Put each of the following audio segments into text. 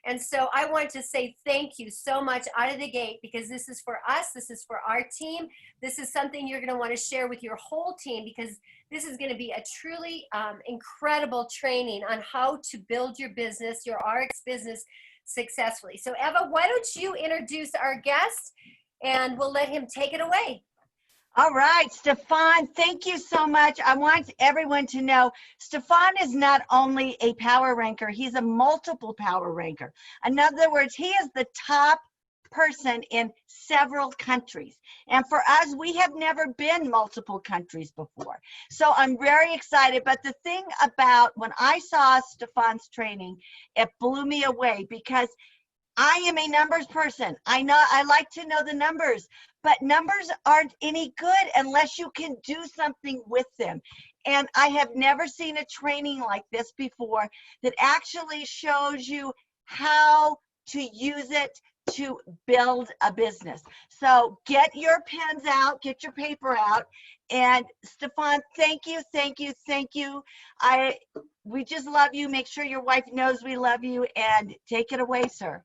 And so I want to say thank you so much out of the gate, because this is for us, this is for our team. This is something you're going to want to share with your whole team, because this is going to be a truly incredible training on how to build your business, your Ariix business successfully. So Eava, why don't you introduce our guest and we'll let him take it away. All right, Stephane, thank you so much. I want everyone to know Stephane is not only a power ranker, he's a multiple power ranker. In other words, he is the top person in several countries. And for us, we have never been multiple countries before. So I'm very excited. But the thing about when I saw Stephane's training, it blew me away, because I am a numbers person. I like to know the numbers, but numbers aren't any good unless you can do something with them. And I have never seen a training like this before that actually shows you how to use it to build a business. So get your pens out, get your paper out. And Stephane, thank you, thank you, thank you. We just love you. Make sure your wife knows we love you, and take it away, sir.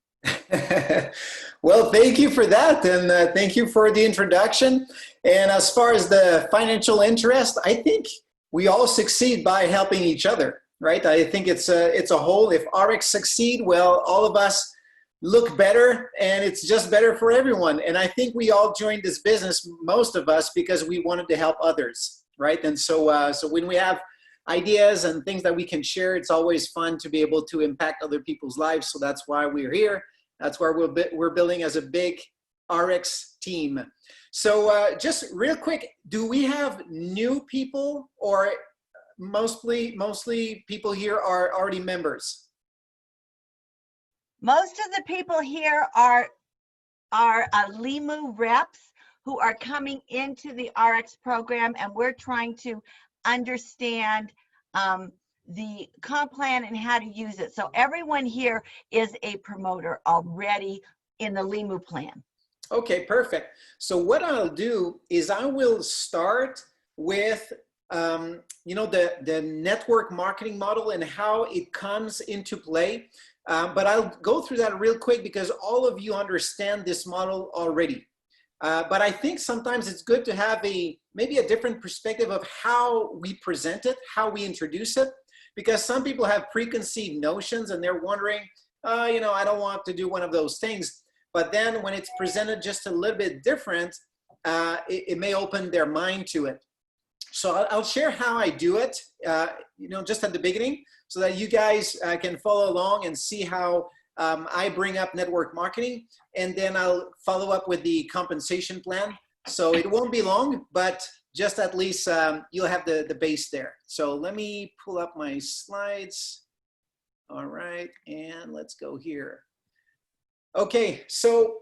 Well, thank you for that, and thank you for the introduction. And as far as the financial interest, I think we all succeed by helping each other, right? I think it's a whole. If Ariix succeed, well, all of us look better, and it's just better for everyone. And I think we all joined this business, most of us, because we wanted to help others, right? And so, so when we have ideas and things that we can share, it's always fun to be able to impact other people's lives. So that's why we're here. That's why we're building as a big Ariix team. So just real quick, do we have new people, or mostly people here are already members? Most of the people here are LIMU reps who are coming into the Ariix program, and we're trying to understand the comp plan and how to use it. So everyone here is a promoter already in the LIMU plan. Okay, perfect. So what I'll do is I will start with you know, the network marketing model and how it comes into play. But I'll go through that real quick, because all of you understand this model already. But I think sometimes it's good to have maybe a different perspective of how we present it, how we introduce it, because some people have preconceived notions and they're wondering, you know, I don't want to do one of those things. But then when it's presented just a little bit different, it may open their mind to it. So I'll share how I do it, you know, just at the beginning, so that you guys can follow along and see how I bring up network marketing, and then I'll follow up with the compensation plan. So it won't be long, but just at least you'll have the base there. So let me pull up my slides. All right, and let's go here. Okay, so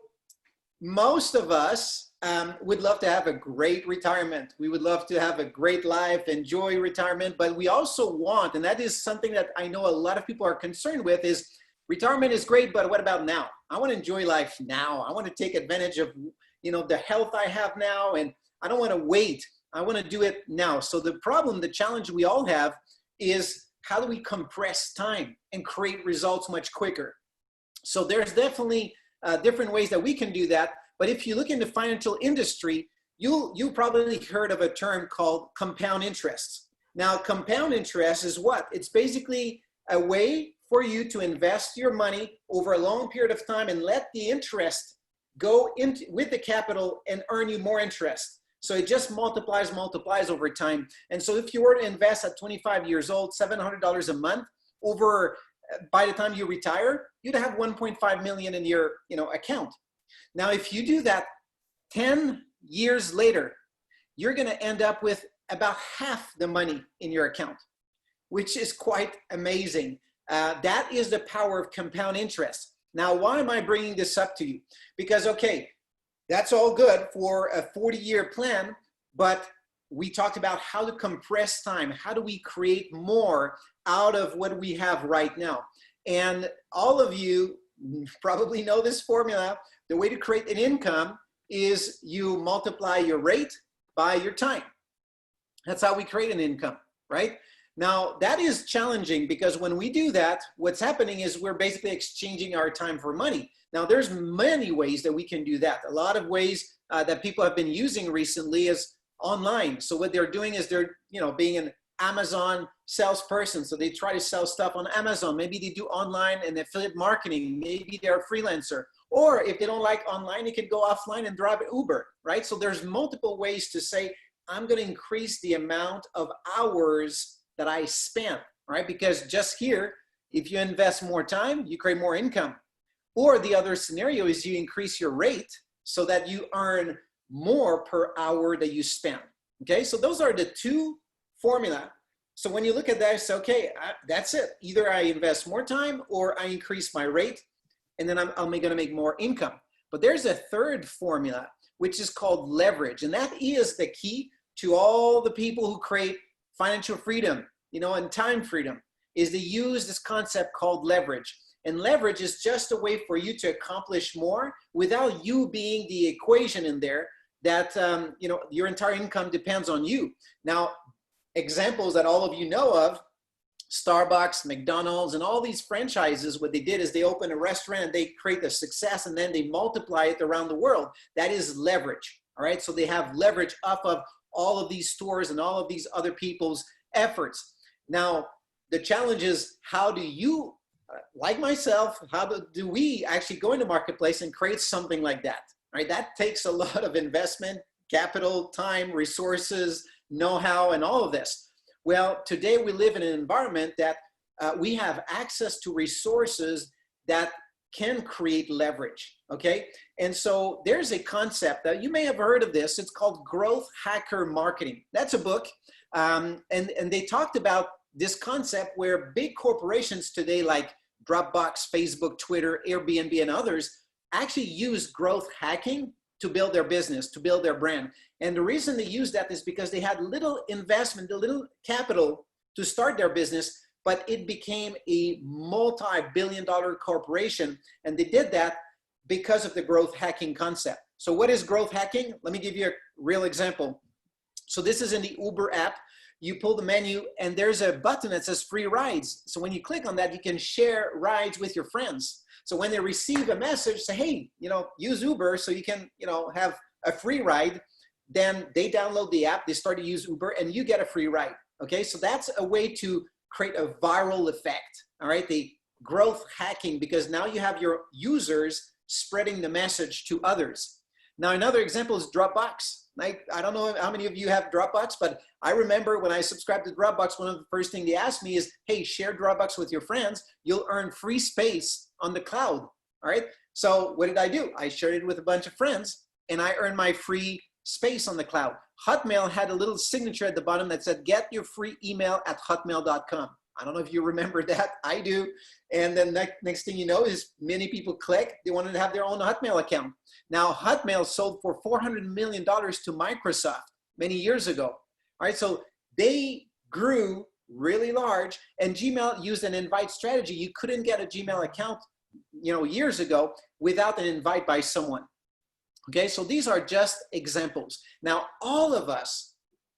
most of us would love to have a great retirement. We would love to have a great life, enjoy retirement, but we also want, and that is something that I know a lot of people are concerned with, is retirement is great, but what about now? I want to enjoy life now. I want to take advantage of, you know, the health I have now, and I don't want to wait. I want to do it now. So the problem, the challenge we all have is, how do we compress time and create results much quicker? So there's definitely different ways that we can do that. But if you look in the financial industry, you probably heard of a term called compound interest. Now, compound interest is what? It's basically a way for you to invest your money over a long period of time and let the interest go into with the capital and earn you more interest. So it just multiplies over time. And so if you were to invest at 25 years old, $700 a month, over by the time you retire, you'd have 1.5 million in your account. Now, if you do that 10 years later, you're going to end up with about half the money in your account, which is quite amazing. That is the power of compound interest. Now, why am I bringing this up to you? Because, okay, that's all good for a 40-year plan, but we talked about how to compress time. How do we create more out of what we have right now? And all of you probably know this formula. The way to create an income is you multiply your rate by your time. That's how we create an income, right? Now, that is challenging because when we do that, what's happening is we're basically exchanging our time for money. Now, there's many ways that we can do that. A lot of ways that people have been using recently is online. So what they're doing is they're, being an Amazon salesperson. So they try to sell stuff on Amazon. Maybe they do online and affiliate marketing. Maybe they're a freelancer. Or if they don't like online, they can go offline and drive Uber, right? So there's multiple ways to say, I'm going to increase the amount of hours that I spend, right? Because just here, if you invest more time, you create more income. Or the other scenario is you increase your rate so that you earn more per hour that you spend. Okay, so those are the two formula. So when you look at that, it's okay, that's it. Either I invest more time or I increase my rate, and then I'm going to make more income. But there's a third formula, which is called leverage. And that is the key to all the people who create financial freedom, and time freedom, is to use this concept called leverage. And leverage is just a way for you to accomplish more without you being the equation in there that, your entire income depends on you. Now, examples that all of you know of, Starbucks, McDonald's, and all these franchises, what they did is they open a restaurant and they create the success and then they multiply it around the world. That is leverage, all right? So they have leverage off of all of these stores and all of these other people's efforts. Now, the challenge is, how do you, like myself, how do we actually go into marketplace and create something like that, right? That takes a lot of investment, capital, time, resources, know-how, and all of this. Well, today we live in an environment that we have access to resources that can create leverage, okay? And so there's a concept that you may have heard of this. It's called growth hacker marketing. That's a book. And they talked about this concept where big corporations today like Dropbox, Facebook, Twitter, Airbnb, and others actually use growth hacking to build their business, to build their brand. And the reason they use that is because they had little investment, a little capital to start their business, but it became a multi-billion-dollar corporation. And they did that because of the growth hacking concept. So what is growth hacking? Let me give you a real example. So this is in the Uber app. You pull the menu and there's a button that says free rides. So when you click on that, you can share rides with your friends. So when they receive a message, say, hey, use Uber so you can, have a free ride, then they download the app, they start to use Uber, and you get a free ride. Okay, so that's a way to create a viral effect. All right, the growth hacking, because now you have your users spreading the message to others. Now, another example is Dropbox. I don't know how many of you have Dropbox, but I remember when I subscribed to Dropbox, one of the first things they asked me is, hey, share Dropbox with your friends. You'll earn free space on the cloud, all right? So what did I do? I shared it with a bunch of friends, and I earned my free space on the cloud. Hotmail had a little signature at the bottom that said, get your free email at hotmail.com. I don't know if you remember that. I do. And then next thing you know is many people click. They wanted to have their own Hotmail account. Now, Hotmail sold for $400 million to Microsoft many years ago. All right, so they grew really large, and Gmail used an invite strategy. You couldn't get a Gmail account, years ago without an invite by someone. Okay, so these are just examples. Now, all of us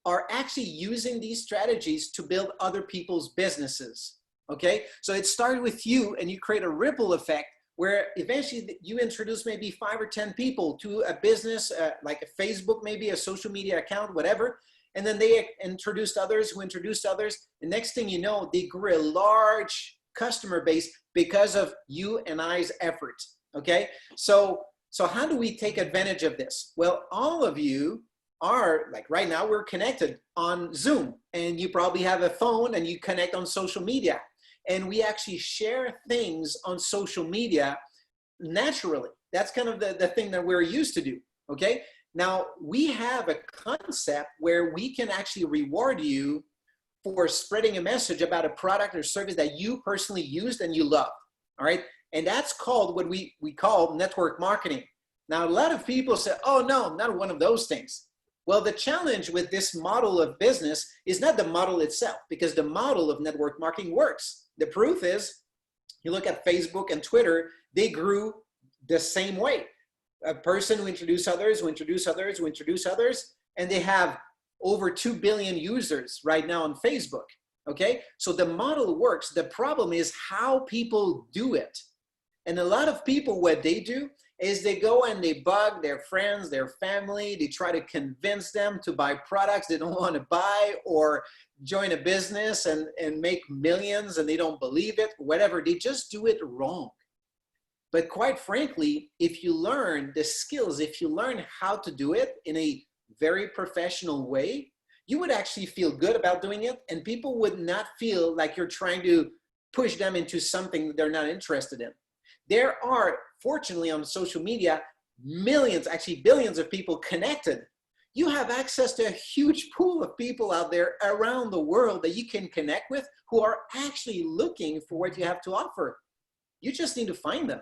are actually using these strategies to build other people's businesses. Okay, so it started with you, and you create a ripple effect where eventually you introduce maybe 5 or 10 people to a business, like a Facebook, maybe a social media account, whatever. And then they introduced others who introduced others. And next thing you know, they grew a large customer base because of you and I's efforts. Okay, so how do we take advantage of this? Well, all of you are, like right now, we're connected on Zoom, and you probably have a phone and you connect on social media. And we actually share things on social media naturally. That's kind of the thing that we're used to do, okay? Now, we have a concept where we can actually reward you for spreading a message about a product or service that you personally used and you love, all right? And that's called what we call network marketing. Now, a lot of people say, oh no, not one of those things. Well, the challenge with this model of business is not the model itself, because the model of network marketing works. The proof is, you look at Facebook and Twitter, they grew the same way. A person who introduced others, who introduced others, who introduced others, and they have over 2 billion users right now on Facebook. Okay, so the model works. The problem is how people do it. And a lot of people, what they do is they go and they bug their friends, their family. They try to convince them to buy products they don't want to buy, or join a business and make millions and they don't believe it, whatever. They just do it wrong. But quite frankly, if you learn the skills, if you learn how to do it in a very professional way, you would actually feel good about doing it, and people would not feel like you're trying to push them into something that they're not interested in. There are, fortunately, on social media, millions, actually billions of people connected. You have access to a huge pool of people out there around the world that you can connect with who are actually looking for what you have to offer. You just need to find them,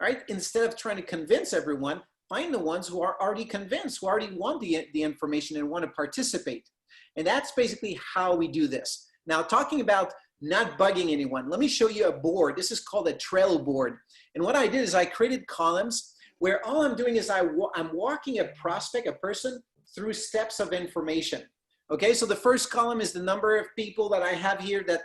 right? Instead of trying to convince everyone, find the ones who are already convinced, who already want the information and want to participate. And that's basically how we do this. Now, talking about not bugging anyone, let me show you a board. This is called a Trello board. And what I did is I created columns where all I'm doing is I'm walking a prospect, a person, through steps of information. Okay, so the first column is the number of people that I have here that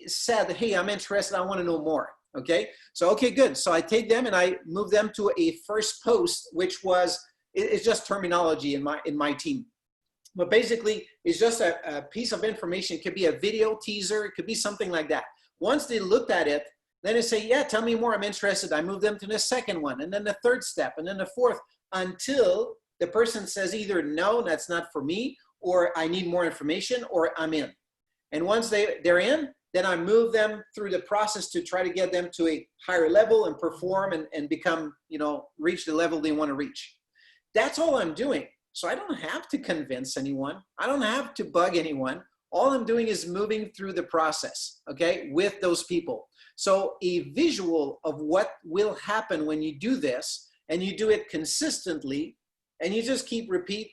said, hey, I'm interested, I want to know more. Okay, so okay, good. So I take them and I move them to a first post, which was, it's just terminology in my team. But basically, it's just a piece of information. It could be a video teaser. It could be something like that. Once they looked at it, then they say, yeah, tell me more, I'm interested. I move them to the second one, and then the third step, and then the fourth, until the person says either, no, that's not for me, or I need more information, or I'm in. And once they're in, then I move them through the process to try to get them to a higher level and perform and become, reach the level they want to reach. That's all I'm doing. So I don't have to convince anyone. I don't have to bug anyone. All I'm doing is moving through the process, okay, with those people. So a visual of what will happen when you do this, and you do it consistently, and you just keep repeat.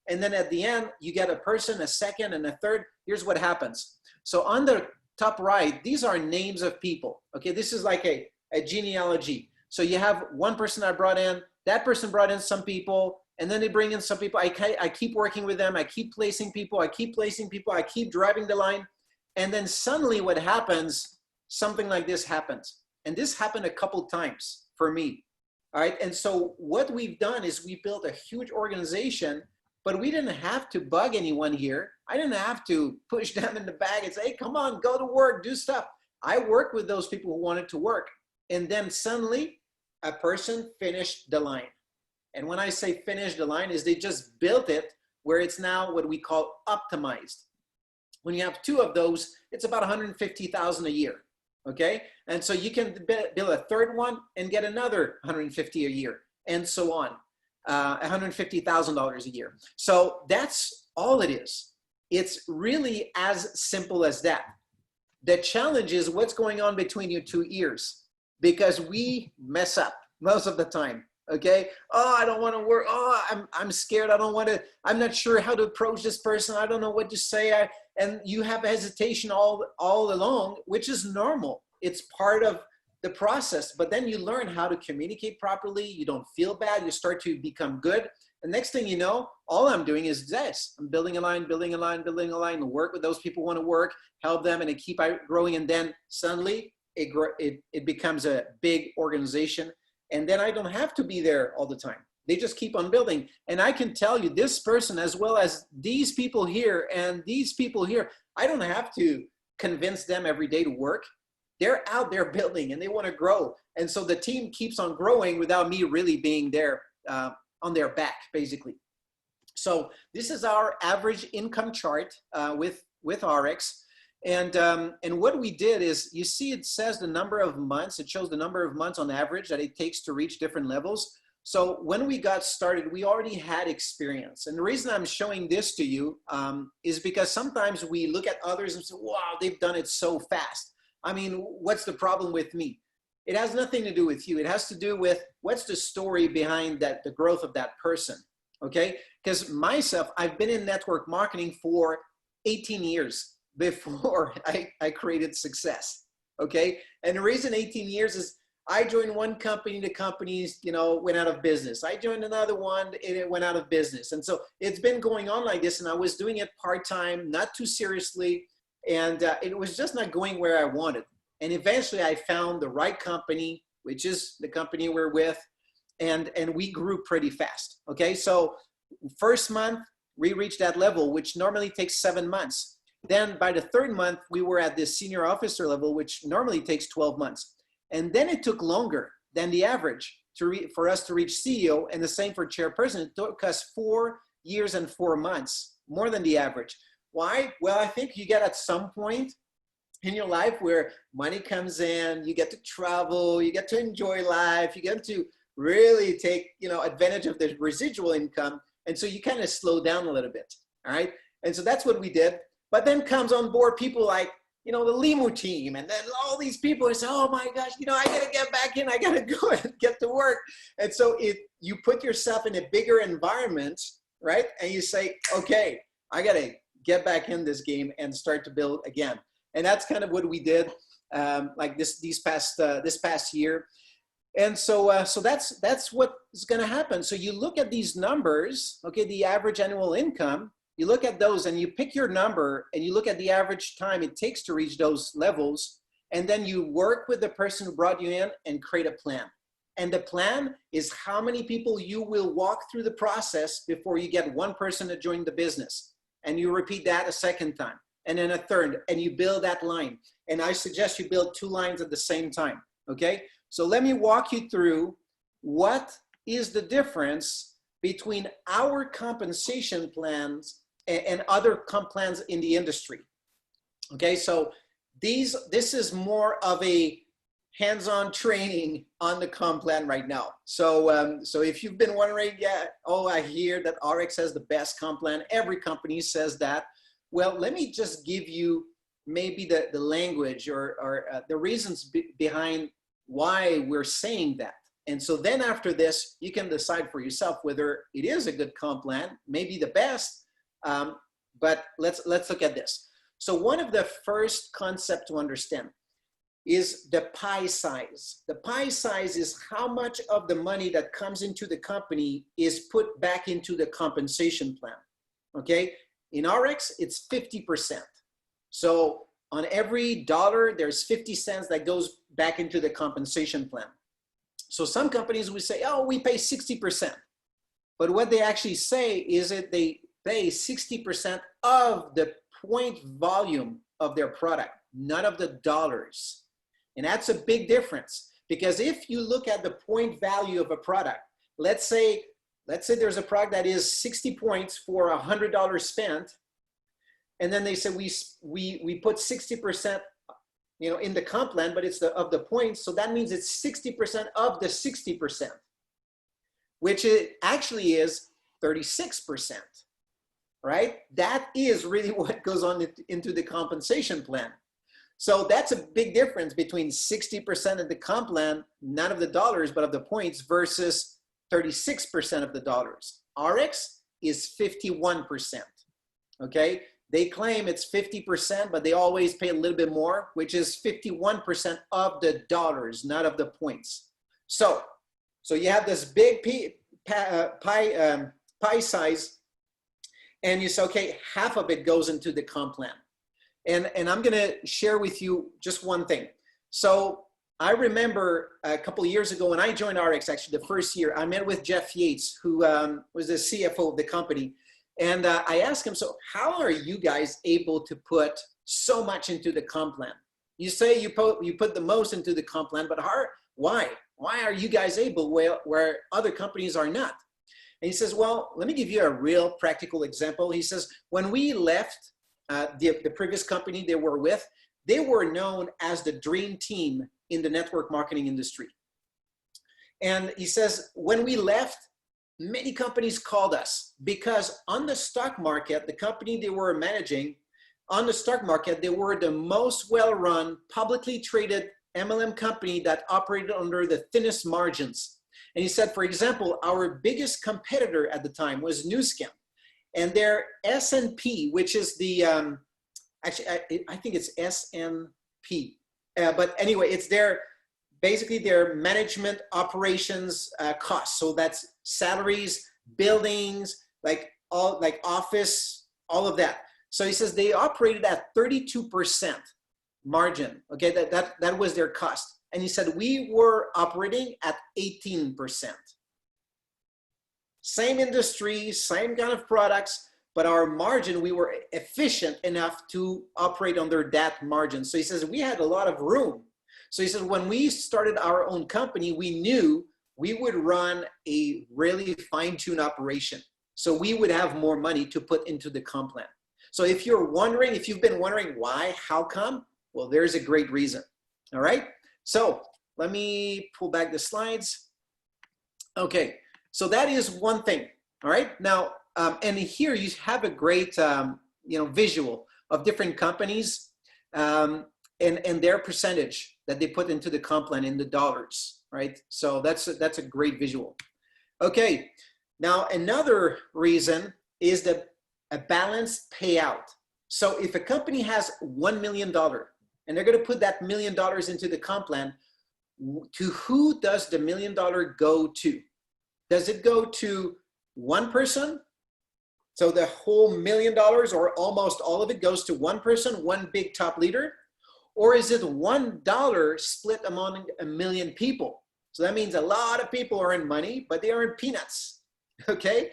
And then at the end, you get a person, a second, and a third. Here's what happens. So on the top right, these are names of people. Okay, this is like a genealogy. So you have one person I brought in, that person brought in some people, and then they bring in some people. I keep working with them. I keep placing people. I keep driving the line. And then suddenly what happens, something like this happens. And this happened a couple times for me. All right. And so what we've done is we built a huge organization, but we didn't have to bug anyone here. I didn't have to push them in the bag and say, hey, come on, go to work, do stuff. I worked with those people who wanted to work. And then suddenly a person finished the line. And when I say finish the line, is they just built it where it's now what we call optimized. When you have two of those, it's about 150,000 a year, okay? And so you can build a third one and get another 150 a year, and so on, $150,000 a year. So that's all it is. It's really as simple as that. The challenge is what's going on between your two ears, because we mess up most of the time. Okay. Oh, I don't want to work. Oh, I'm scared. I don't want to, I'm not sure how to approach this person. I don't know what to say. And you have hesitation all along, which is normal. It's part of the process, but then you learn how to communicate properly. You don't feel bad. You start to become good. The next thing you know, all I'm doing is this. I'm building a line, work with those people who want to work, help them, and keep growing. And then suddenly it becomes a big organization. And then I don't have to be there all the time. They just keep on building. And I can tell you, this person, as well as these people here and these people here, I don't have to convince them every day to work. They're out there building and they want to grow. And so the team keeps on growing without me really being there on their back, basically. So this is our average income chart with Ariix. And what we did is, you see it says the number of months, it shows the number of months on average that it takes to reach different levels. So when we got started, we already had experience. And the reason I'm showing this to you is because sometimes we look at others and say, wow, they've done it so fast. I mean, what's the problem with me? It has nothing to do with you. It has to do with what's the story behind that, the growth of that person, okay? Because myself, I've been in network marketing for 18 years. Before I created success, okay? And the reason 18 years is I joined one company, the companies, went out of business. I joined another one, it went out of business. And so it's been going on like this, and I was doing it part-time, not too seriously, And it was just not going where I wanted. And eventually I found the right company, which is the company we're with, and we grew pretty fast. Okay, so first month we reached that level, which normally takes 7 months. Then by the third month, we were at this senior officer level, which normally takes 12 months. And then it took longer than the average for us to reach CEO, and the same for chairperson. It took us 4 years and 4 months, more than the average. Why? Well, I think you get at some point in your life where money comes in, you get to travel, you get to enjoy life, you get to really take, you know, advantage of the residual income. And so you kind of slow down a little bit, all right? And so that's what we did. But then comes on board people like, you know, the Limu team, and then all these people say, oh my gosh, you know, I gotta get back in, I gotta go and get to work. And so you put yourself in a bigger environment, right? And you say, okay, I gotta get back in this game and start to build again. And that's kind of what we did, like this past year. And so that's what is going to happen. So you look at these numbers, okay, the average annual income, you look at those and you pick your number and you look at the average time it takes to reach those levels. And then you work with the person who brought you in and create a plan. And the plan is how many people you will walk through the process before you get one person to join the business. And you repeat that a second time, and then a third, and you build that line. And I suggest you build 2 lines at the same time, okay? So let me walk you through what is the difference between our compensation plans and other comp plans in the industry. Okay, so this is more of a hands-on training on the comp plan right now. So so if you've been wondering, yeah, oh, I hear that Ariix has the best comp plan, every company says that. Well, let me just give you maybe the language or the reasons behind why we're saying that. And so then after this, you can decide for yourself whether it is a good comp plan, maybe the best, but let's look at this. So one of the first concept to understand is the pie size. The pie size is how much of the money that comes into the company is put back into the compensation plan, okay? In Ariix, it's 50%. So on every dollar, there's 50 cents that goes back into the compensation plan. So some companies will say, oh, we pay 60%. But what they actually say is that they pay 60% of the point volume of their product, not of the dollars. And that's a big difference, because if you look at the point value of a product, let's say there's a product that is 60 points for $100 spent, and then they say we put 60%, you know, in the comp plan, but it's of the points, so that means it's 60% of the 60%, which it actually is 36%, right? That is really what goes on into the compensation plan. So that's a big difference between 60% of the comp plan, not of the dollars, but of the points, versus 36% of the dollars. Ariix is 51%, okay? They claim it's 50%, but they always pay a little bit more, which is 51% of the dollars, not of the points. So you have this big pie size, and you say, okay, half of it goes into the comp plan. And I'm gonna share with you just one thing. So I remember a couple of years ago when I joined Ariix, actually the first year, I met with Jeff Yates, who was the CFO of the company. And I asked him, so how are you guys able to put so much into the comp plan? You say you put the most into the comp plan, but why? Why are you guys able where other companies are not? And he says, well, let me give you a real practical example. He says, when we left the previous company they were with, they were known as the dream team in the network marketing industry. And he says, when we left, many companies called us because on the stock market, the company they were managing, on the stock market, they were the most well-run, publicly traded MLM company that operated under the thinnest margins. And he said, for example, our biggest competitor at the time was NewsCam. And their S&P, which is the, actually, I think it's S&P. But anyway, it's basically their management operations costs. So that's salaries, buildings, like office, all of that. So he says they operated at 32% margin. Okay, that was their cost. And he said we were operating at 18%. Same industry, same kind of products, but our margin, we were efficient enough to operate under that margin. So he says we had a lot of room. So he says when we started our own company, we knew we would run a really fine-tuned operation. So we would have more money to put into the comp plan. So if you're wondering, if you've been wondering why, how come? Well, there's a great reason. All right. So let me pull back the slides. Okay. So that is one thing. All right. Now, and here you have a great, visual of different companies and their percentage that they put into the comp plan in the dollars. Right. So that's a great visual. Okay. Now, another reason is that a balanced payout. So if a company has $1 million and they're going to put that $1 million into the comp plan, to who does the $1 million go to? Does it go to one person? So the whole $1 million or almost all of it goes to one person, one big top leader? Or is it $1 split among 1 million people? So that means a lot of people earn money, but they earn peanuts. Okay?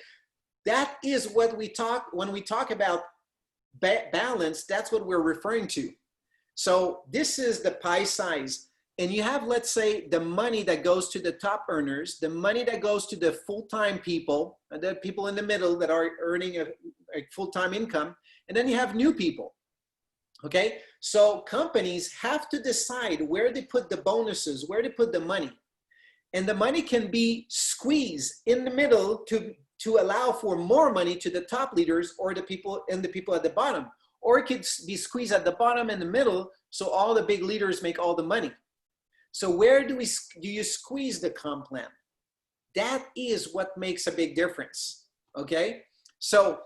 That is what we talk, when we talk about balance, that's what we're referring to. So this is the pie size. And you have, let's say, the money that goes to the top earners, the money that goes to the full-time people, and the people in the middle that are earning a full-time income, and then you have new people. Okay? So companies have to decide where they put the bonuses, where they put the money. And the money can be squeezed in the middle to allow for more money to the top leaders or the people and the people at the bottom. Or it could be squeezed at the bottom and the middle so all the big leaders make all the money. So where do you squeeze the comp plan? That is what makes a big difference, okay? So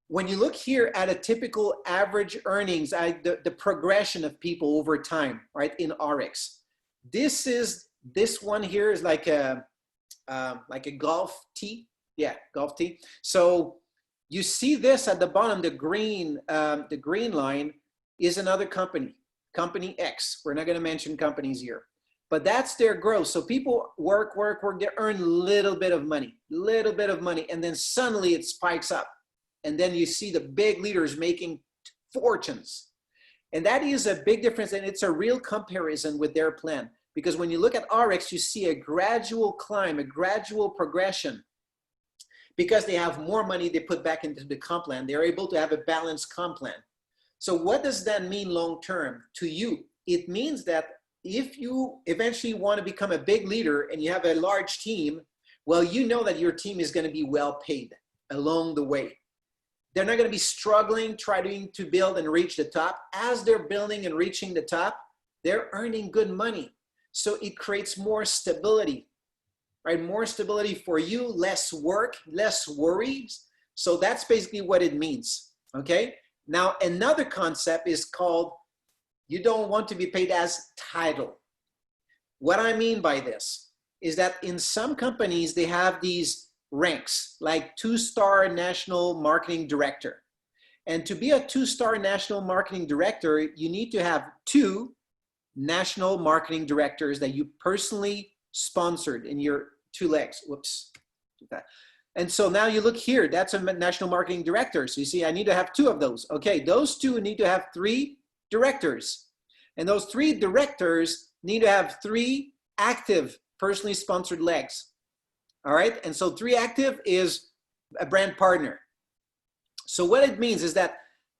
when you look here at a typical average earnings, the progression of people over time, right, in Ariix, this one here is like a golf tee. Yeah, golf tee. So you see this at the bottom, the green line is another company, company X. We're not going to mention companies here, but that's their growth. So people work, they earn a little bit of money, and then suddenly it spikes up. And then you see the big leaders making fortunes. And that is a big difference, and it's a real comparison with their plan. Because when you look at Ariix, you see a gradual climb, a gradual progression. Because they have more money they put back into the comp plan, they're able to have a balanced comp plan. So what does that mean long term to you? It means that if you eventually want to become a big leader and you have a large team, well, you know that your team is going to be well paid along the way. They're not going to be struggling, trying to build and reach the top. As they're building and reaching the top, they're earning good money. So it creates more stability. Right, more stability for you, less work, less worries. So that's basically what it means, okay? Now, another concept is called, you don't want to be paid as title. What I mean by this is that in some companies, they have these ranks, like 2-star national marketing director. And to be a 2-star national marketing director, you need to have 2 national marketing directors that you personally sponsored in your 2 legs. Whoops. And so now you look here, that's a national marketing director. So you see, I need to have 2 of those. Okay, those 2 need to have 3 directors. And those 3 directors need to have 3 active, personally sponsored legs. All right, and so 3 active is a brand partner. So what it means is that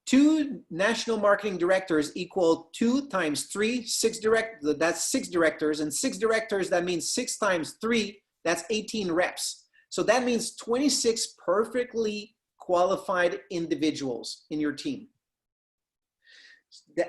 2 national marketing directors equal 2 times 3, 6 that's 6 directors, and 6 directors, that means 6 times 3, that's 18 reps. So that means 26 perfectly qualified individuals in your team.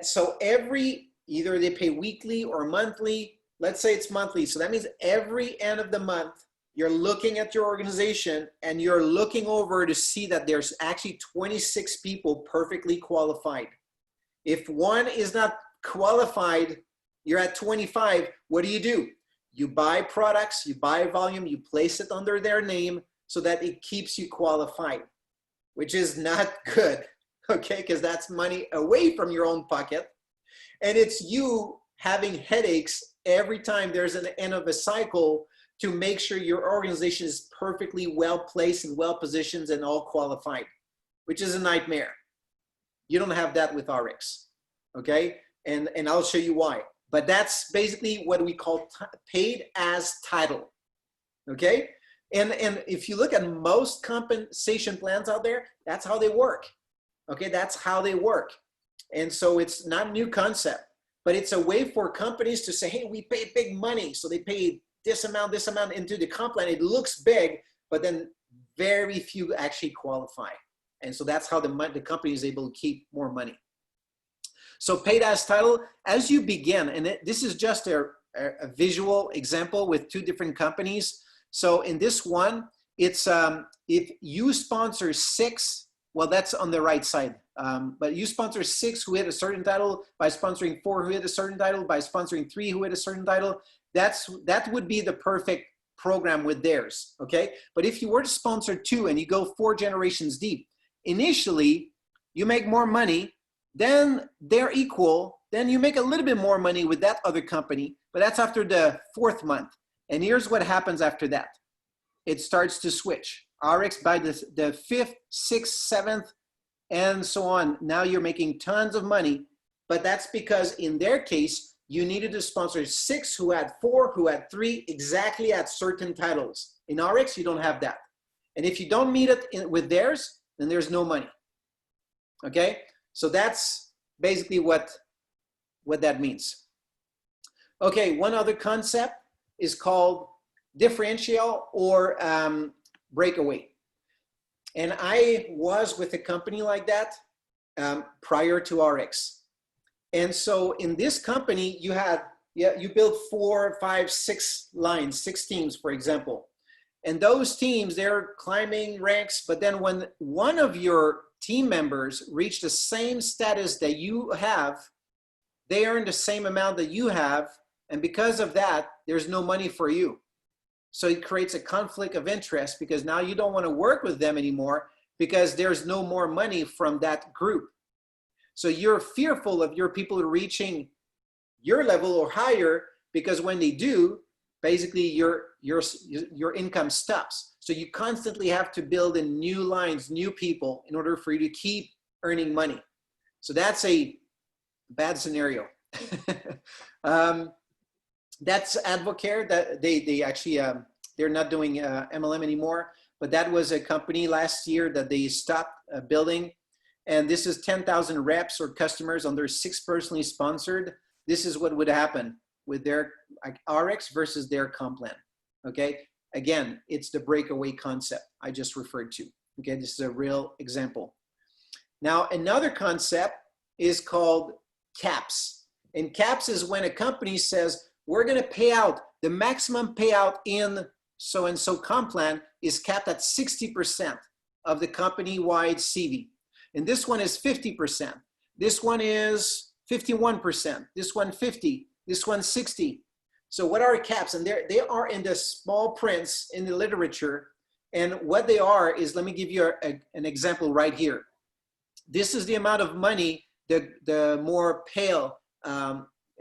So either they pay weekly or monthly, let's say it's monthly. So that means every end of the month, you're looking at your organization and you're looking over to see that there's actually 26 people perfectly qualified. If one is not qualified, you're at 25. What do? You buy products, you buy volume, you place it under their name so that it keeps you qualified, which is not good. okay? Because that's money away from your own pocket. And it's you having headaches every time there's an end of a cycle to make sure your organization is perfectly well placed and well positioned and all qualified, which is a nightmare. You don't have that with Ariix, okay? And I'll show you why. But that's basically what we call paid as title, okay? And if you look at most compensation plans out there, that's how they work, okay? That's how they work. And so it's not a new concept, but it's a way for companies to say, hey, we pay big money. So they pay this amount into the comp plan. It looks big, but then very few actually qualify. And so that's how the company is able to keep more money. So paid as title, as you begin, and this is just a visual example with two different companies. So in this one, it's if you sponsor 6, well, that's on the right side. But you sponsor 6 who hit a certain title, by sponsoring 4 who hit a certain title, by sponsoring 3 who hit a certain title, that would be the perfect program with theirs, okay? But if you were to sponsor 2 and you go 4 generations deep, initially you make more money, then they're equal, then you make a little bit more money with that other company, but that's after the 4th month. And here's what happens after that. It starts to switch. Ariix by the 5th, 6th, 7th, and so on. Now you're making tons of money, but that's because in their case, you needed to sponsor 6 who had 4, who had 3, exactly at certain titles. In Ariix, you don't have that. And if you don't meet it with theirs, then there's no money, okay? So that's basically what that means. Okay, one other concept is called differential or breakaway. And I was with a company like that prior to Ariix. And so in this company, you built 4, 5, 6 lines, 6 teams, for example. And those teams, they're climbing ranks, but then when one of your team members reach the same status that you have, they earn the same amount that you have, and because of that, there's no money for you. So it creates a conflict of interest because now you don't want to work with them anymore because there's no more money from that group. So you're fearful of your people reaching your level or higher because when they do, basically your income stops. So you constantly have to build in new lines, new people in order for you to keep earning money. So that's a bad scenario. That's Advocare. That they actually they're not doing MLM anymore, but that was a company last year that they stopped building. And this is 10,000 reps or customers under 6 personally sponsored. This is what would happen with their Ariix versus their comp plan. Okay, again, it's the breakaway concept I just referred to. Okay, this is a real example. Now, another concept is called caps. And caps is when a company says, we're going to pay out, the maximum payout in so-and-so comp plan is capped at 60% of the company-wide CV. And this one is 50%. This one is 51%. This one 50. This one 60. So what are caps? And they are in the small prints in the literature. And what they are is, let me give you an example right here. This is the amount of money, the more pale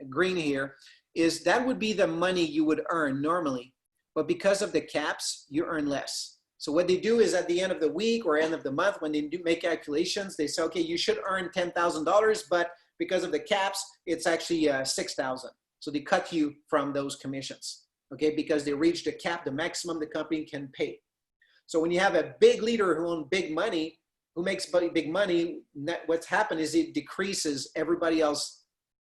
green here, is that would be the money you would earn normally. But because of the caps, you earn less. So what they do is at the end of the week or end of the month, when they do make calculations, they say, okay, you should earn $10,000, but because of the caps, it's actually $6,000. So they cut you from those commissions, okay? Because they reached the cap, the maximum the company can pay. So when you have a big leader who owns big money, who makes big money, what's happened is it decreases everybody else's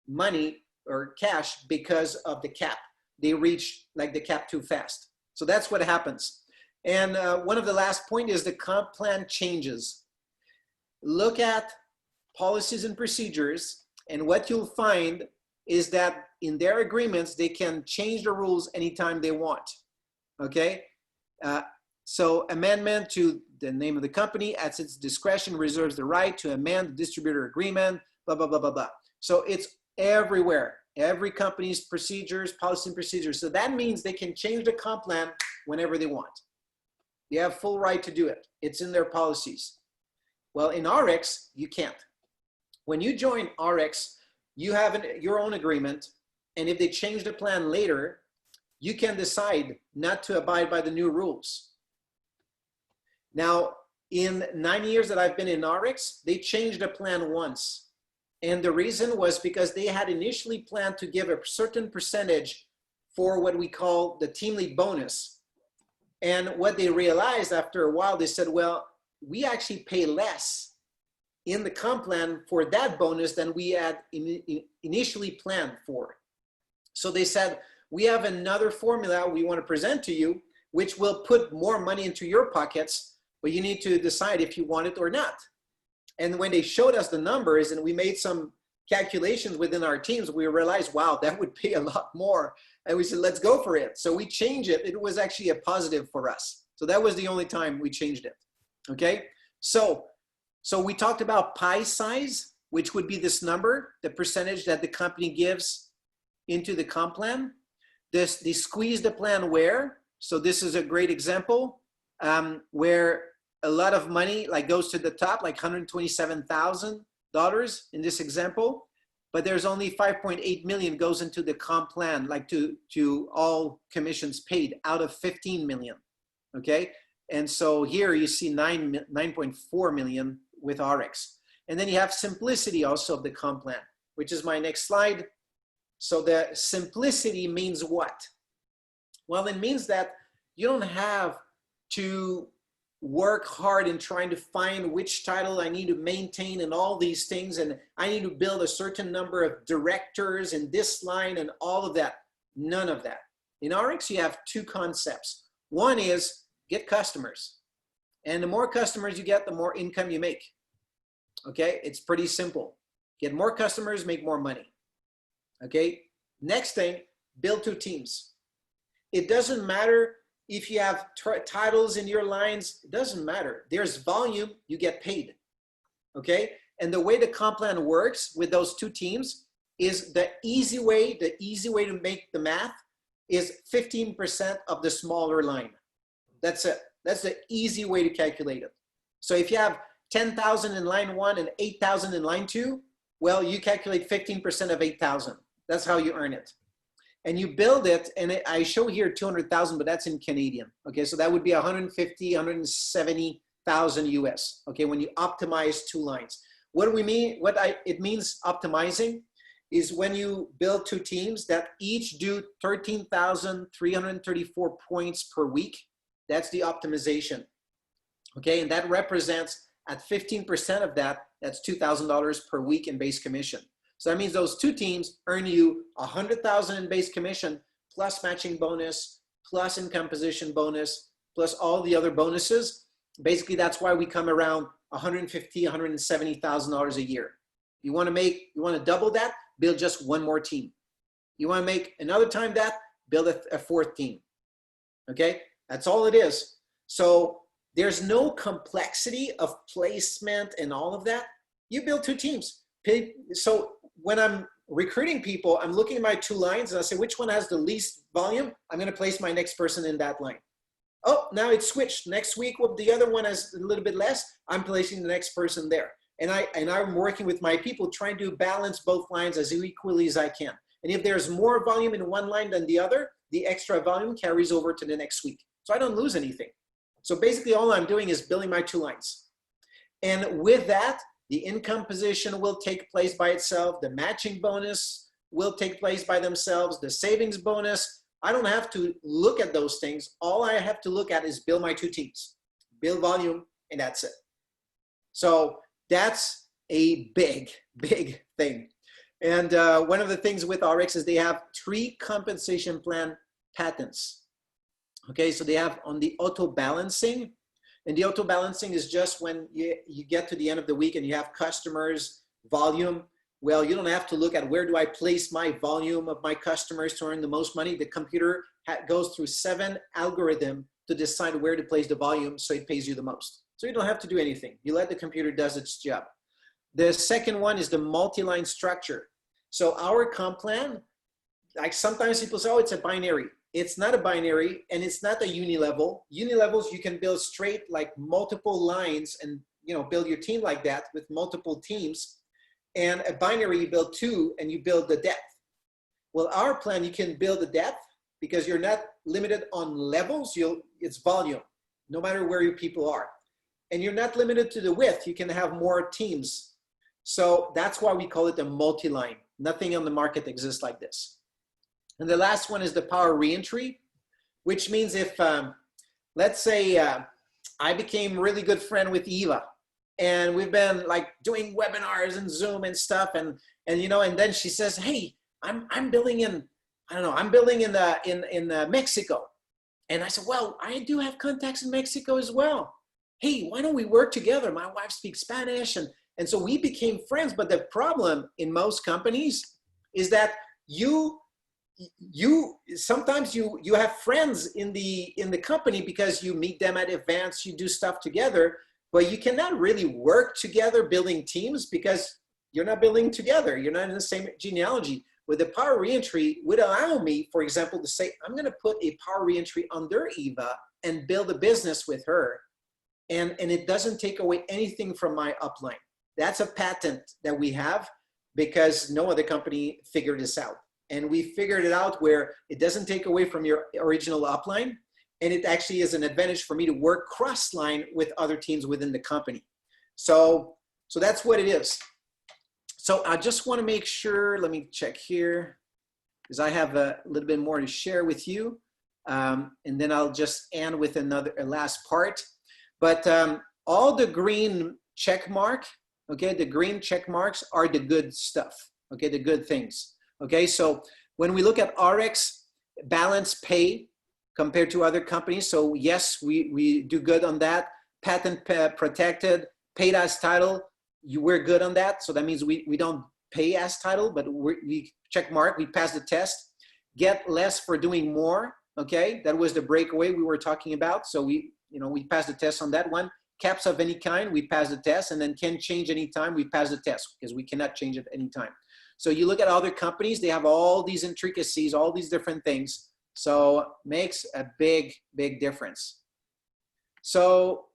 money or cash because of the cap. They reach like the cap too fast. So that's what happens. And one of the last point is the comp plan changes. Look at policies and procedures, and what you'll find is that in their agreements, they can change the rules anytime they want, okay? So amendment to the name of the company at its discretion reserves the right to amend the distributor agreement, blah, blah, blah, blah, blah. So it's everywhere, every company's procedures, policy and procedures. So that means they can change the comp plan whenever they want. They have full right to do it. It's in their policies. Well, in Ariix, you can't. When you join Ariix, you have your own agreement, and if they change the plan later, you can decide not to abide by the new rules. Now, in 9 years that I've been in Ariix, they changed the plan once. And the reason was because they had initially planned to give a certain percentage for what we call the team lead bonus. And what they realized after a while, they said, well, we actually pay less in the comp plan for that bonus than we had initially planned for. So they said, we have another formula we want to present to you, which will put more money into your pockets, but you need to decide if you want it or not. And when they showed us the numbers and we made some calculations within our teams, we realized, wow, that would pay a lot more. And we said, let's go for it. So we changed it. It was actually a positive for us. So that was the only time we changed it. Okay. So we talked about pie size, which would be this number, the percentage that the company gives into the comp plan. They squeeze the plan where, so this is a great example where a lot of money like goes to the top, like $127,000 in this example, but there's only 5.8 million goes into the comp plan, like to all commissions paid out of 15 million, okay? And so here you see 9.4 million with Ariix. And then you have simplicity also of the comp plan, which is my next slide. So the simplicity means what? Well, it means that you don't have to work hard in trying to find which title I need to maintain and all these things, and I need to build a certain number of directors in this line and all of that. None of that. In Ariix, you have two concepts. One is get customers, and the more customers you get, the more income you make. Okay, it's pretty simple. Get more customers, make more money. Okay, next thing, build two teams. It doesn't matter if you have titles in your lines, it doesn't matter. There's volume, you get paid. Okay, and the way the comp plan works with those two teams is the easy way to make the math is 15% of the smaller line. That's it. That's the easy way to calculate it. So if you have 10,000 in line 1 and 8,000 in line 2, well, you calculate 15% of 8,000. That's how you earn it. And you build it, and I show here 200,000, but that's in Canadian. Okay, so that would be 150, 170,000 US. Okay, when you optimize two lines. What do we mean? It means optimizing is when you build two teams that each do 13,334 points per week. That's the optimization. Okay, and that represents at 15% of that, that's $2,000 per week in base commission. So that means those two teams earn you 100,000 in base commission plus matching bonus, plus income position bonus, plus all the other bonuses. Basically, that's why we come around $150,000, $170,000 a year. You want to double that, build just one more team. You want to make another time that, build a fourth team. Okay, that's all it is. So there's no complexity of placement and all of that. You build two teams. So when I'm recruiting people, I'm looking at my two lines and I say, which one has the least volume? I'm going to place my next person in that line. Oh, now it's switched. Next week, well, the other one has a little bit less. I'm placing the next person there. And I'm working with my people trying to balance both lines as equally as I can. And if there's more volume in one line than the other, the extra volume carries over to the next week. So I don't lose anything. So basically all I'm doing is building my two lines. And with that, the income position will take place by itself. The matching bonus will take place by themselves. The savings bonus, I don't have to look at those things. All I have to look at is build my two teams, build volume, and that's it. So that's a big, big thing. And one of the things with Ariix is they have 3 compensation plan patents. Okay, so they have on the auto balancing. And the auto balancing is just when you get to the end of the week and you have customers, volume. Well, you don't have to look at where do I place my volume of my customers to earn the most money. The computer goes through 7 algorithms to decide where to place the volume so it pays you the most. So you don't have to do anything. You let the computer does its job. The second one is the multi-line structure. So our comp plan, like sometimes people say, oh, it's a binary. It's not a binary and it's not a unilevel. Unilevels, you can build straight like multiple lines and build your team like that with multiple teams, and a binary, you build 2 and you build the depth. Well, our plan, you can build the depth because you're not limited on levels. It's volume, no matter where your people are. And you're not limited to the width. You can have more teams. So that's why we call it a multi-line. Nothing on the market exists like this. And the last one is the power reentry, which means if, let's say I became really good friend with Eava, and we've been like doing webinars and Zoom and stuff, and then she says, hey, I'm building in, I don't know, I'm building in Mexico. And I said, well, I do have contacts in Mexico as well. Hey, why don't we work together? My wife speaks Spanish. And so we became friends. But the problem in most companies is that sometimes you have friends in the company because you meet them at events, you do stuff together, but you cannot really work together building teams because you're not building together. You're not in the same genealogy. With the power reentry would allow me, for example, to say, I'm going to put a power reentry under Eava and build a business with her. And it doesn't take away anything from my upline. That's a patent that we have because no other company figured this out. And we figured it out where it doesn't take away from your original upline. And it actually is an advantage for me to work cross-line with other teams within the company. So that's what it is. So I just want to make sure, let me check here, because I have a little bit more to share with you. And then I'll just end with a last part. But all the green check mark, okay, the green check marks are the good stuff, okay, the good things. Okay, so when we look at Ariix balance pay compared to other companies, so yes, we do good on that. Patent protected, paid as title, we're good on that. So that means we don't pay as title, but we check mark, we pass the test. Get less for doing more, okay? That was the breakaway we were talking about. So we passed the test on that one. Caps of any kind, we pass the test, and then can change anytime, we pass the test because we cannot change it anytime. So you look at other companies, they have all these intricacies, all these different things. So makes a big, big difference. So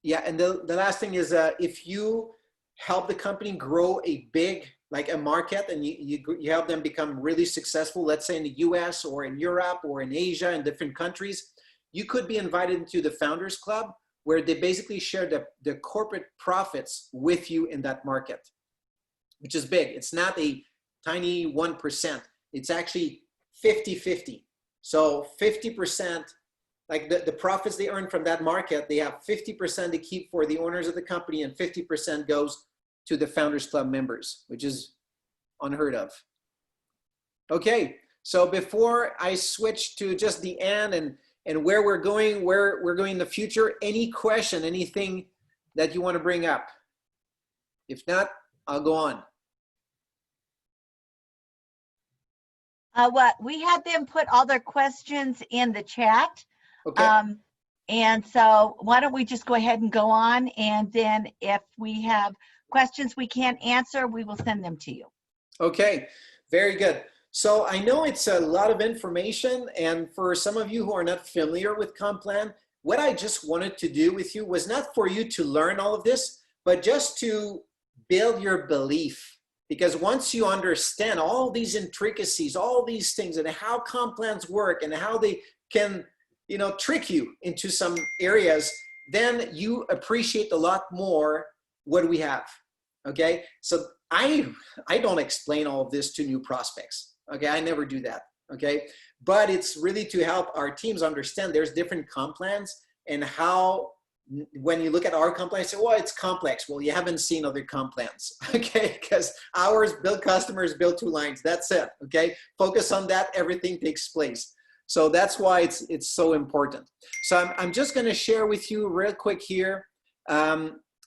yeah, and the last thing is if you help the company grow a big, like a market, and you help them become really successful, let's say in the US or in Europe or in Asia and different countries, you could be invited into the Founders Club where they basically share the corporate profits with you in that market, which is big. It's not a tiny 1%. It's actually 50-50. So 50%, like the profits they earn from that market, they have 50% to keep for the owners of the company and 50% goes to the Founders Club members, which is unheard of. Okay, so before I switch to just the end and where we're going in the future, any question, anything that you want to bring up? If not, I'll go on. We had them put all their questions in the chat. Okay. And so why don't we just go ahead and go on, and then if we have questions we can't answer, we will send them to you. Okay, very good. So I know it's a lot of information, and for some of you who are not familiar with Complan, what I just wanted to do with you was not for you to learn all of this, but just to build your belief. Because once you understand all these intricacies, all these things, and how Complans work and how they can, trick you into some areas, then you appreciate a lot more what we have. Okay, so I don't explain all of this to new prospects. Okay, I never do that. Okay, but it's really to help our teams understand there's different comp plans and how, when you look at our comp plan, you say, well, it's complex. Well, you haven't seen other comp plans. Okay, because ours build customers, build 2 lines. That's it. Okay, focus on that. Everything takes place. So that's why it's so important. So I'm just going to share with you real quick here.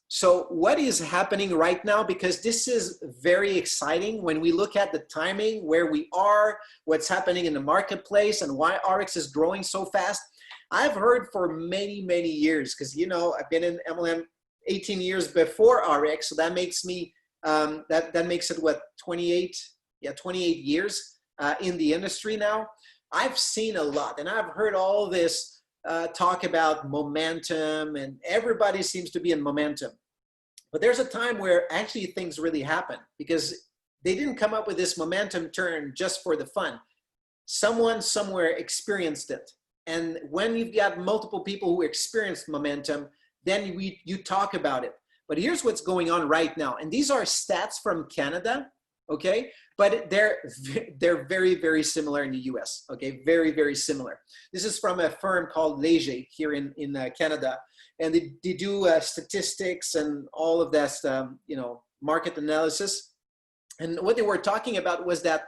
So what is happening right now, because this is very exciting when we look at the timing, where we are, what's happening in the marketplace, and why Ariix is growing so fast. I've heard for many, many years, because, I've been in MLM 18 years before Ariix, so that makes me, that makes it, what, 28? Yeah, 28 years in the industry now. I've seen a lot, and I've heard all this talk about momentum, and everybody seems to be in momentum. But there's a time where actually things really happen, because they didn't come up with this momentum turn just for the fun. Someone somewhere experienced it. And when you've got multiple people who experienced momentum, then you talk about it. But here's what's going on right now. And these are stats from Canada, okay? But they're very, very similar in the US, okay? Very, very similar. This is from a firm called Leger here in Canada. And they do statistics and all of that, you know, market analysis. And what they were talking about was that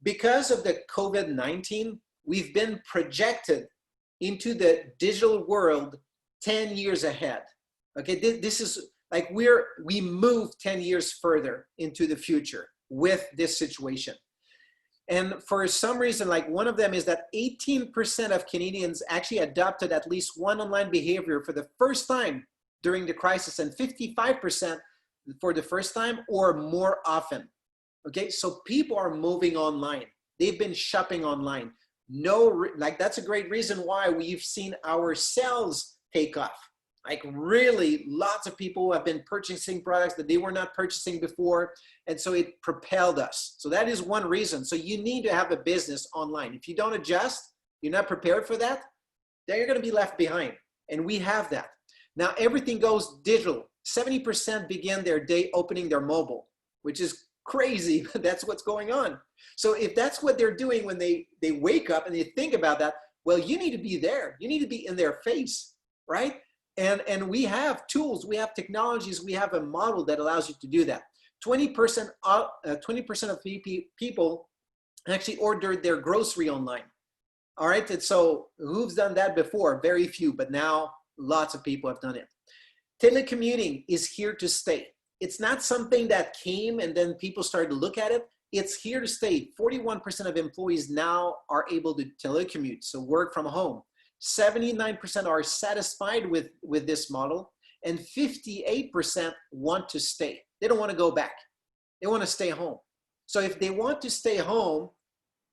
because of the COVID-19, we've been projected into the digital world 10 years ahead. Okay, this is like we moved 10 years further into the future with this situation. And for some reason, like one of them is that 18% of Canadians actually adopted at least one online behavior for the first time during the crisis, and 55% for the first time or more often. Okay, so people are moving online. They've been shopping online. Like that's a great reason why we've seen our sales take off. Like really lots of people have been purchasing products that they were not purchasing before. And so it propelled us. So that is one reason. So you need to have a business online. If you don't adjust, you're not prepared for that, then you're going to be left behind. And we have that. Now everything goes digital. 70% begin their day opening their mobile, which is crazy, but that's what's going on. So if that's what they're doing when they wake up and they think about that, well, you need to be there. You need to be in their face, right? And we have tools, we have technologies, we have a model that allows you to do that. 20% of people actually ordered their grocery online. All right, and so who's done that before? Very few, but now lots of people have done it. Telecommuting is here to stay. It's not something that came and then people started to look at it. It's here to stay. 41% of employees now are able to telecommute, so work from home. 79% are satisfied with this model, and 58% want to stay. They don't want to go back. They want to stay home. So if they want to stay home,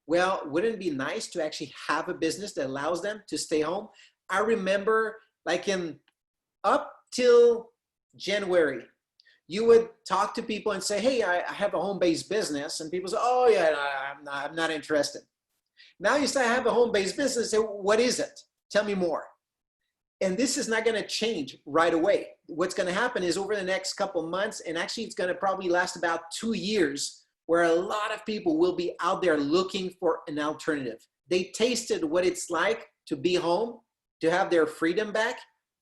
well, wouldn't it be nice to actually have a business that allows them to stay home? I remember like up till January, you would talk to people and say, hey, I have a home-based business. And people say, oh yeah, I'm not interested. Now you say I have a home-based business. Say, what is it? Tell me more. And this is not going to change right away. What's going to happen is over the next couple months, and actually it's going to probably last about 2 years, where a lot of people will be out there looking for an alternative. They tasted what it's like to be home, to have their freedom back.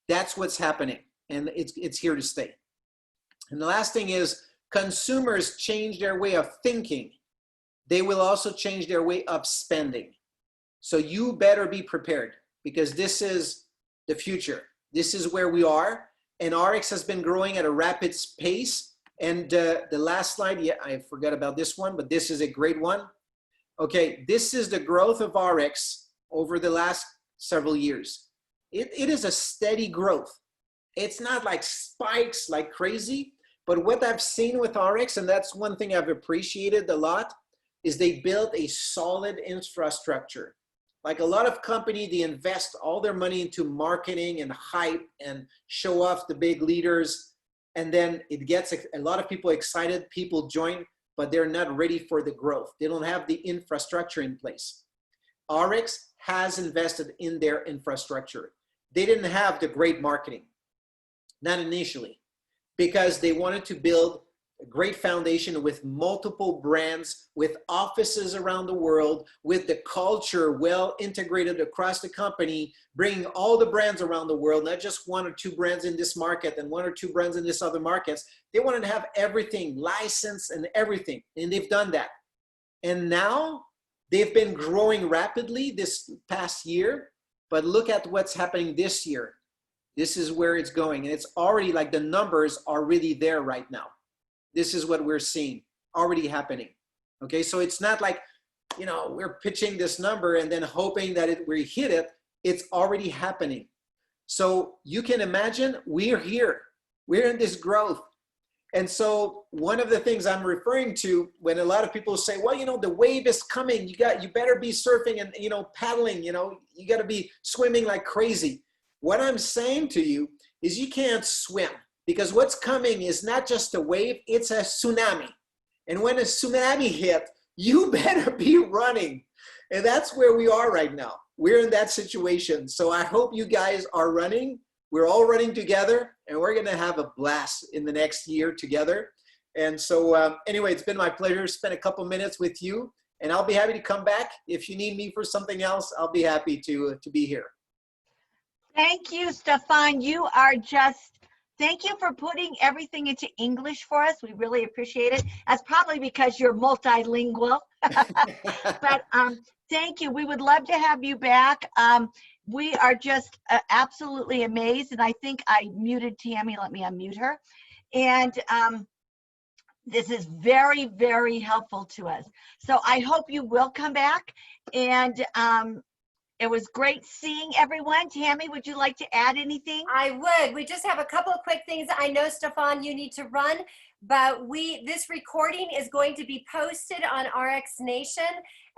That's what's happening, and it's here to stay. And the last thing is consumers change their way of thinking. They will also change their way of spending. So you better be prepared, because this is the future. This is where we are. And Ariix has been growing at a rapid pace. And the last slide, yeah, I forgot about this one, but this is a great one. Okay, this is the growth of Ariix over the last several years. It is a steady growth. It's not like spikes like crazy, but what I've seen with Ariix, and that's one thing I've appreciated a lot, is they built a solid infrastructure. Like a lot of companies, they invest all their money into marketing and hype and show off the big leaders. And then it gets a lot of people excited, people join, but they're not ready for the growth. They don't have the infrastructure in place. Ariix has invested in their infrastructure. They didn't have the great marketing, not initially, because they wanted to build a great foundation with multiple brands, with offices around the world, with the culture well integrated across the company, bringing all the brands around the world, not just 1 or 2 brands in this market and 1 or 2 brands in this other markets. They wanted to have everything licensed and everything, and they've done that. And now they've been growing rapidly this past year, but look at what's happening this year. This is where it's going, and it's already like the numbers are really there right now. This is what we're seeing already happening. Okay, so it's not like, you know, we're pitching this number and then hoping that we hit it. It's already happening. So you can imagine we're here. We're in this growth. And so one of the things I'm referring to when a lot of people say, well, you know, the wave is coming, you better be surfing and, you know, paddling, you know, you got to be swimming like crazy. What I'm saying to you is you can't swim, because what's coming is not just a wave, it's a tsunami. And when a tsunami hit, you better be running. And that's where we are right now. We're in that situation. So I hope you guys are running. We're all running together, and we're going to have a blast in the next year together. And so anyway, it's been my pleasure to spend a couple minutes with you, and I'll be happy to come back. If you need me for something else, I'll be happy to be here. Thank you, Stephane. You are just, thank you for putting everything into English for us. We really appreciate it. That's probably because you're multilingual. But thank you. We would love to have you back. We are just absolutely amazed. And I think I muted Tammy. Let me unmute her. And this is very, very helpful to us. So I hope you will come back. And it was great seeing everyone. Tammy, would you like to add anything? I would. We just have a couple of quick things. I know, Stephane, you need to run, but this recording is going to be posted on RX Nation.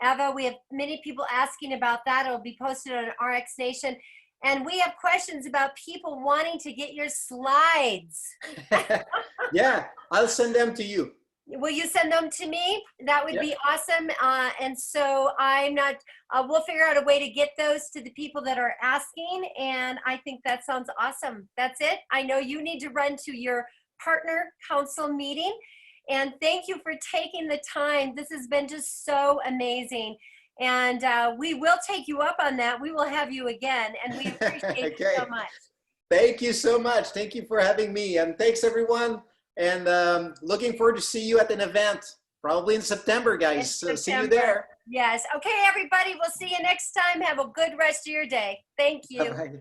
Eava, we have many people asking about that. It'll be posted on RX Nation. And we have questions about people wanting to get your slides. Yeah, I'll send them to you. Will you send them to me? That would be awesome. And so we'll figure out a way to get those to the people that are asking. And I think that sounds awesome. That's it. I know you need to run to your partner council meeting. And thank you for taking the time. This has been just so amazing. And we will take you up on that. We will have you again. And we appreciate you so much. Thank you so much. Thank you for having me. And thanks, everyone. And looking forward to see you at an event, probably in September, guys. So see you there. Yes. Okay, everybody. We'll see you next time. Have a good rest of your day. Thank you. Bye-bye.